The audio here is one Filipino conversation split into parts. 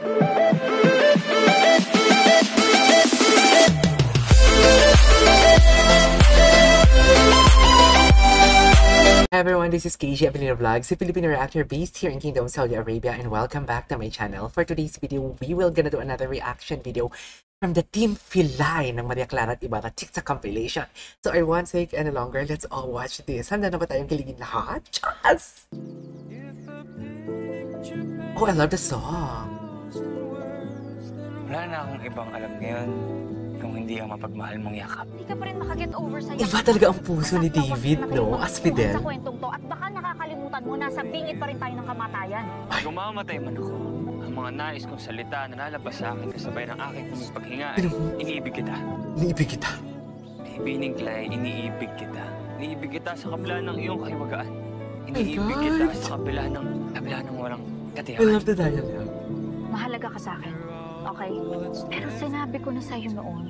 Hi everyone, this is KJ Avelino Vlogs, a Filipino reactor based here in Kingdom of Saudi Arabia, and welcome back to my channel. For today's video, we will gonna do another reaction video from the Team Filay ng Maria Clara at Ibarra TikTok compilation. So I won't take any longer, let's all watch this. Handa na ba tayong kiligin lahat? Yes! Oh, I love the song. Wala na akong ibang alam ngayon kung hindi ang mapagmahal mong yakap. Hindi ka pa rin makaget over sa yakap. Iba talaga ang puso ni David, no? As Fidel. Sa kwentong to, at baka nakakalimutan mo, nasa bingit pa rin tayo ng kamatayan. Kung mamamatay man ako, ang mga nais kong salita na nalabas sa akin kasabay ng aking paghinga ay iniibig kita. Iniibig kita. Ibining Clay, iniibig kita. Iniibig kita sa kabila ng iyong kahiwagaan. Iniibig kita sa kabila ng walang katiyakan. I love the dialogue. Mahalaga ka sa akin, okay? Pero sinabi ko na sa'yo noon,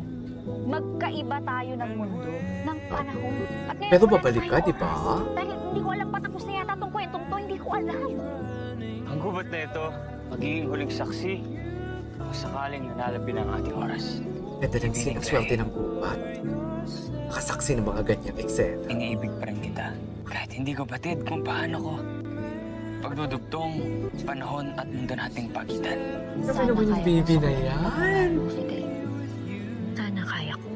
magkaiba tayo ng mundo, ng panahon. At ngayon, Pero babalik ka, di ba? Dahil hindi ko alam patapos na yata itong kwentong to, hindi ko alam. Ang gubat na ito, magiging huling saksi kung sakaling nanalabi ng ating oras. Ganda ng sinaswerte ng gubat. Nakasaksi ng mga ganyang eksena. Iniibig pa rin kita. Kahit hindi ko batid kung paano ko pagdudugtong panahon at mundo nating pagitan. Sabi naman yung baby na yan. Sana kaya ko.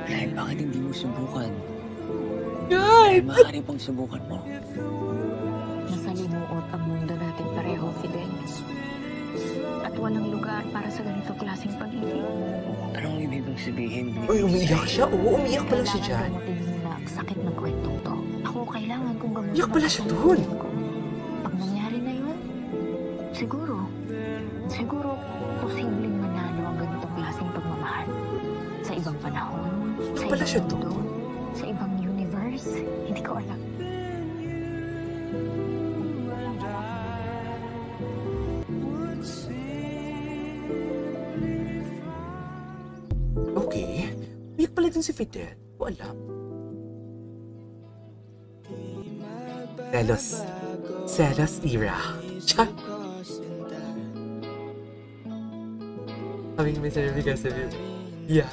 Ay, bakit hindi mo subukan? God! Maaari pang subukan mo. Nakalimuot ang mundo natin pareho, Fidel. At walang lugar para sa ganitong klaseng pag-ibig. Anong ibig mong sabihin? Uy, umiiyak siya. Oo, umiiyak pala siya dyan. Kailangan gamutin mo na ang sakit ng kwentong to. Ako, kailangan kong gamutin. Iyak pala siya dun. Pag nangyari na yun, siguro, posibleng manalo ang ganitong klaseng pagmamahal. Sa ibang panahon, sa Pala ibang siya mundo, dun. sa ibang universe, hindi ko alam. Okay. Umiyak pala din si Fidel. Ko alam. Selos era. Chak! Sabi may sabi kasi, yeah.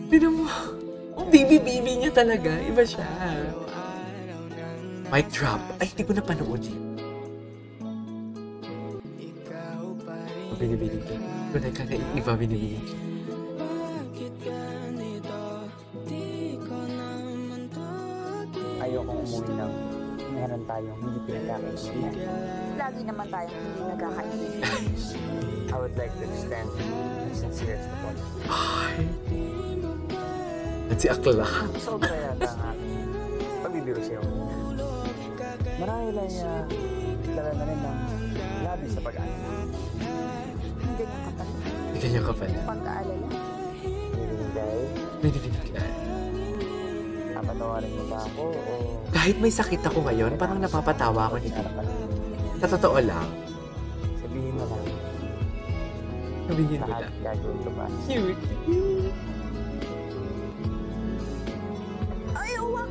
Tignan mo. Ang baby niya talaga. Iba siya. Mic drop. Ay, hindi ko napanood yun. Binibili ka. Tunay ka na iba binibili. Ayokong umuwi ng meron tayong hindi pinagkakaintindihan. Lagi naman tayong hindi nagkakaintindihan. I would like to extend my sincerest apology. Ay. At si Akla. Sobra yata ang aking pagbibiro sa'yo. Marahil ay dala na rin ng labis sa pag-aalala. Hindi ganyan ka pala. Hindi ganyan ka pala. Pagkaalala. Binibinig ka. Napatawarin mo ba ako o... Kahit may sakit ako ngayon, parang napapatawa ako ni Tito. Sa totoo lang. Sabihin mo lang. Sabihin mo Lahat lang. gagawin ko ba? Cute. Ay, wag.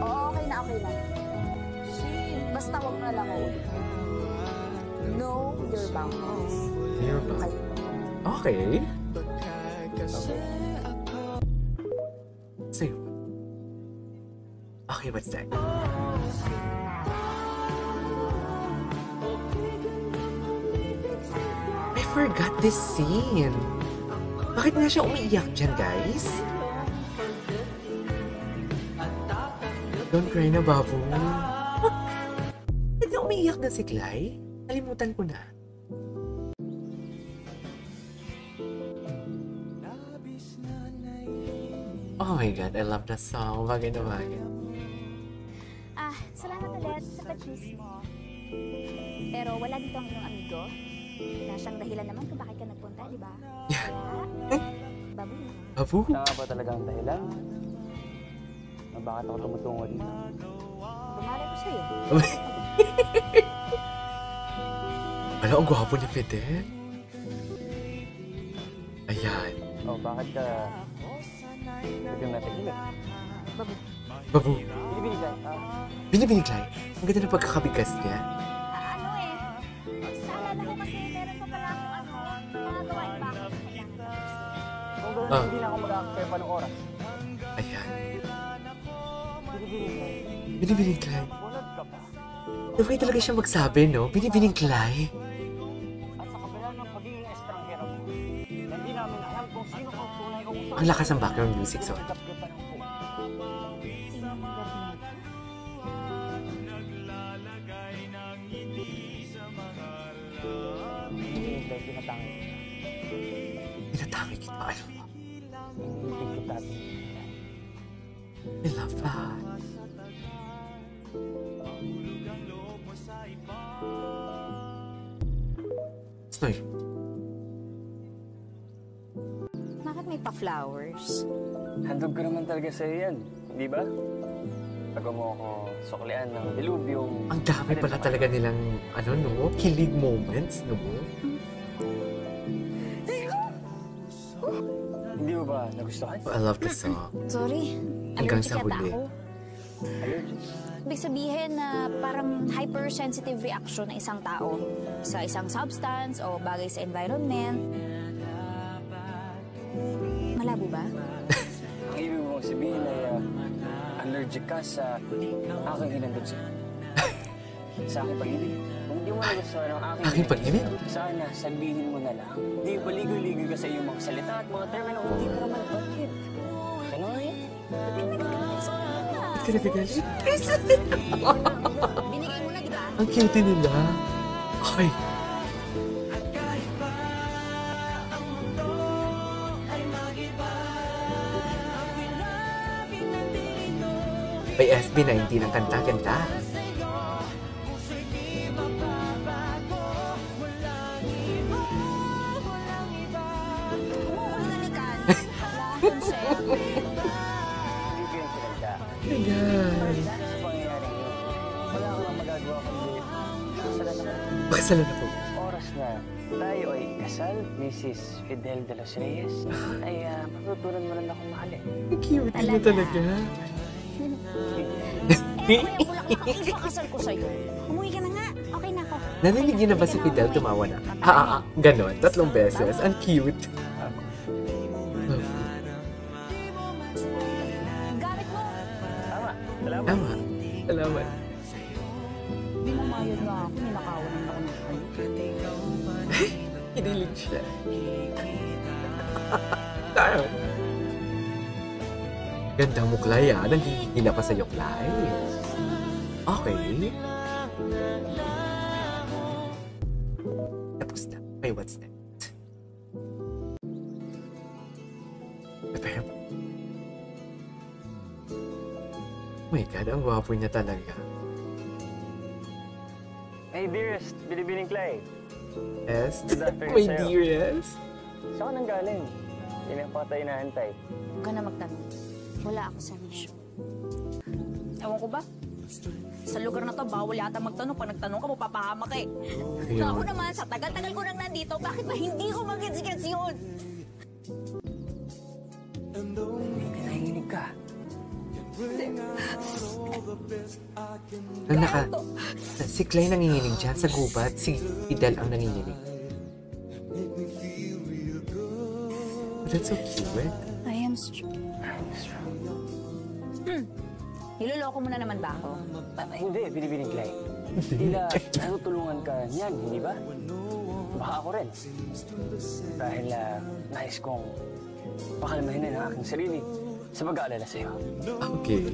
Oo, okay na. Basta wag na lang ako. Know your boundaries. Your boundaries. Okay. So, okay, what's that? I forgot this scene. Bakit nga siya umiiyak dyan, guys? Don't cry na, babu. Bakit nga umiiyak na si Clay? Nalimutan ko na. Oh my God, I love that song. Bagay na bagay. Salamat ulit sa pag-choose mo. Pero wala dito ang iyong amigo. Wala siyang dahilan naman kung bakit ka nagpunta, di ba? Yeah. Babu. Babu? Tama ba talaga ang dahilan? Bakit ako tumutungo dito? Bumari ko sa'yo. Wala, ang gwapo ni Fidel. Ayan. Oh, bakit ka biglang natahimik? Babu. Babu. Binibigay. Binibiniglay. Ang ganda ng pagkakabigas niya. Ano eh, naalala ko kasi meron pa pala akong mga gawain pa ako. Kung gano'n, Ah. hindi na ako mag-a-accept pa ng oras. Ayan. Binibigay. Binibiniglay. Bunod ka pa. The way talaga siya magsabi, no? Binibiniglay. At sa kabila ng pagiging estranghero mo, hindi namin alam kung sino ang tunay kong usap. Ang lakas ng background music, so. Sino ang gabi? Binibigay, pinatangi. Pinatangi kita. Ano? Binibig kita. I love that. Snoy. Bakit may pa-flowers? Handog ko naman talaga sa'yo yan, di ba? Bago mo ako suklian ng dilubyong... Ang dami pala talaga nilang, ano, no? Kilig moments, no? Hindi mo ba nagustuhan? I love the song. Sorry. Hanggang Allergic sa yata huli. ako. Allergic? Ibig sabihin na parang hypersensitive reaction ng isang tao sa isang substance o bagay sa environment. Malabo ba? Ang ibig mong sabihin ay allergic ka sa aking hinandog sa'yo. Sa aking pag-ibig. Kung hindi mo nagustuhan ang aking Aking pag-ibig? sana sabihin mo na lang. Hindi paligoy-ligoy ka sa iyong mga salita at mga termino. Hindi ka naman bakit. Ano nga yan? Ba't ka nagagalit? Binigay mo na, di ba? Ang cute nila. Ay. May SB19 ang kanta-kanta. Halikan. Consent. Hindi ko yung sinanda. Ayan. Sa pangyayaring yun, wala kang magagawa kundi kasalan naman. Bakasalan na po. Oras na tayo ay kasal, Mrs. Fidel de los Reyes, ay matutunan mo rin akong mahalin. Ang cute nila talaga. Ipakasal ko sa'yo. Umuwi ka na nga. Okay na ako. Narinig niyo na ba si Fidel tumawa na? Ganon. 3 beses. Ang cute. Gamit mo. Tama, salamat. Tama. Salamat. Hindi mo mayod na ako. Ninakawan na ako ng kayo. Kinilig siya. Tayo. Ganda mo, Clay, ah. Nanggigila pa sa'yo, Clay. Okay. Tapos na. Okay, what's next? Prepare mo. Oh my God, ang gwapo niya talaga. Hey dearest, Binibining Clay. Yes. Good afternoon My sa'yo. dearest. Saan ka nang galing? Hindi na pa tayo inaantay. Huwag ka na magtanong. Wala ako sa mission. Ewan ko ba? Sa lugar na to, bawal yata magtanong. Pag nagtanong ka, mapapahamak eh. Ayun. Ako naman, sa tagal-tagal ko nang nandito, bakit ba hindi ko mag-gets yun? Nahinginig ka. Si Clay nanginginig dyan sa gubat. Si Fidel ang nanginginig. That's so cute. I am strong. Niloloko mo na naman ba ako? Hindi, Binibining Clay. Tila natutulungan ka niyan, hindi ba? Baka ako rin. Dahil nais kong pakalamahin na ang aking sarili sa pag-aalala sa'yo. Okay.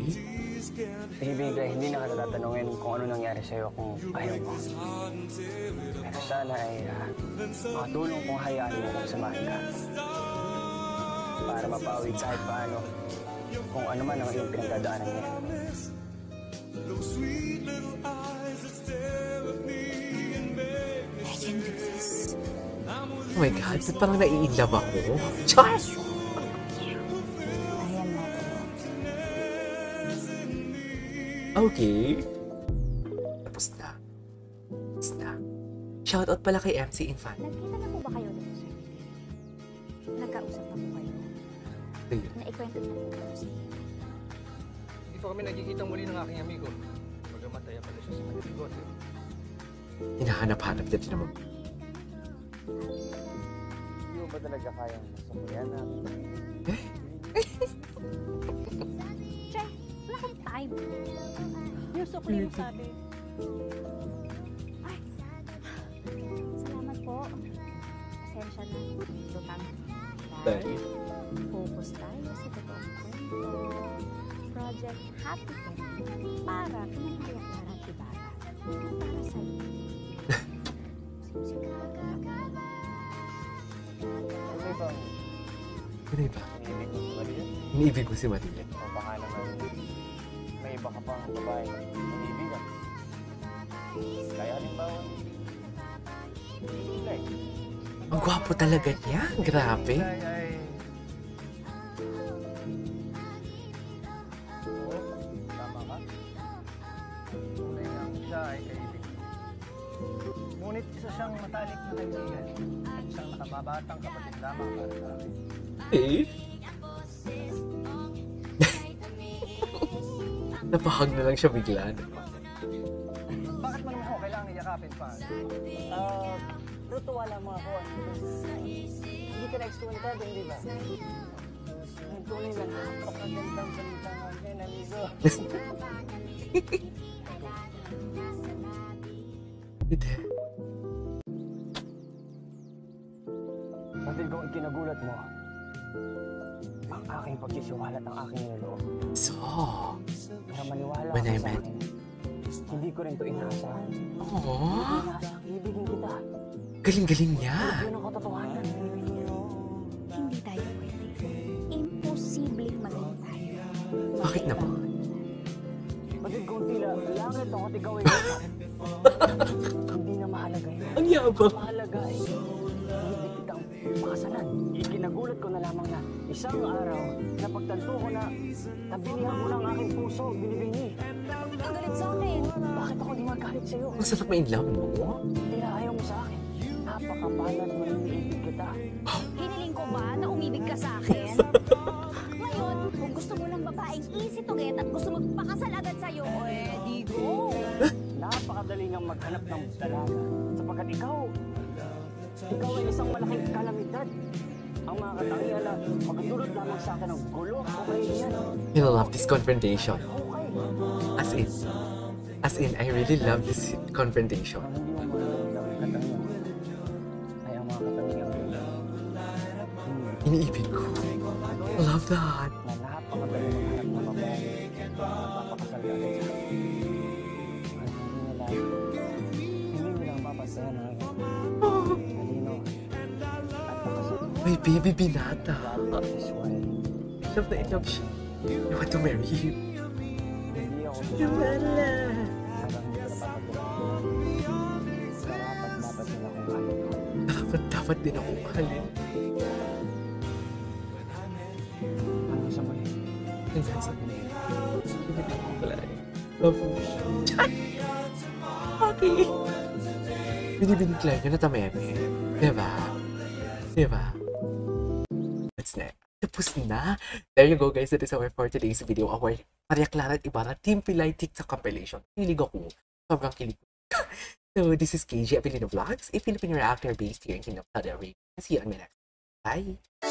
Binibining Clay, hindi na ka natatanungin kung ano nangyari sa'yo kung ayaw mo. Pero sana ay makatulong kung hayaan mo kung samahan ka. Para mapawi kahit paano kung ano man ang iyong pinagdadaanan niya. I can do this. Oh my God, ba't parang nai-inlove ako? Char! I am not alone. Okay. Tapos na. Tapos na. Shoutout pala kay MC Infante. Nagkita na po ba kayo dito, sir? Nagkausap na po kayo? Ayun. Naikwento niya po kayo, sir? kami nagkikita muli ng aking amigo. Pagamataya pala siya sa kanyang negosyo. Hinahanap-hanap niya din naman. Hindi mo ba talaga kayang masukuyan namin? Che, wala kang time. Yung sukli mo sabi. Ay, salamat po. Pasensya na. Lutang. Dahil. Focus tayo sa totoong kwento. Project Happy Family para pinangayak na Ibarra. Para sa'yo. Ano ba bang Ano iba? iniibig mo sa Maria? Iniibig ko si Maria. O baka naman may iba ka pang babae na iniibigan? Kaya halimbawa, Ilay. Ang gwapo talaga niya. Grabe. Ilay ay... Oo, tama ka. Tunay nga siya ay kaibig. Ngunit isa siyang matalik na kaibigan at isang nakababatang kapatid lamang para sa akin. Eh? Napahag na lang siya bigla. Bakit mo naman ako kailangan iyakapin pa? Rutuwa lamang ako. Hindi ka na-extroverted, hindi ba? Ang tunay na napakagandang salita ng akin, amigo. Hindi. Batid kong ikinagulat mo. Ang aking pagsisiwalat ang aking niloloob. So, Para maniwala When ka I sa met- akin, hindi ko rin to inaasahan. oh, Inaasahang ibigin kita. galing-galing niya. Yun ang katotohanan. Hindi tayo pwede. Imposibleng maging tayo. Bakit naman? Batid kong tila, langit ako at ikaw ay hindi na mahalaga yun. Ang yabang. Mahalaga ay hindi kitang pakasalan. Ikinagulat ko na lamang na isang araw na pagtanto ko na nabinihan ko ng aking puso, binibini. Ang galit sa akin. Bakit ako di magalit sa'yo? Ang sarap ma-inlove mo. Tila ayaw mo sa akin. Napakapalad mo rin iibig kita. Hiniling ko ba na umibig ka sa akin? Ngayon, kung gusto mo ng babaeng easy to get at gusto magpakasal agad sa'yo, di go! Napakadali ngang maghanap ng dalaga sapagkat ikaw ay isang malaking kalamidad. Ang mga katangian na magdulot lamang sa akin ng gulo o kahihiyan. You know, love this confrontation. Okay. As in, I really love this confrontation. Ang hindi mo malalang katangian ay ang mga katangian Iniibig ko. I love that. na napakadali maghanap ng babae magpapakasal ka agad sa akin. At hindi nila mapapansayan ang aking talino at pakasal. My baby binata. That is why Love na in love siya. I want to marry you. hindi ako Wala. hanggang hindi ka napapatuloy. Dapat din akong kahit Dapat din ako mahalin. ano sa muli. Ang sasa mo. Hindi ko pala eh. Love mo. Okay. Binibigla niyo na tameme. Diba? Diba? What's next? Tapos na. There you go guys. That is our for today's video. Our Maria Clara at Ibarra Team Pilay TikTok compilation. Kilig ako. Sobrang kilig. So this is KJ Apelino Vlogs, a Filipino reactor based here in Kingdom of Saudi Arabia. See you on my next. Bye!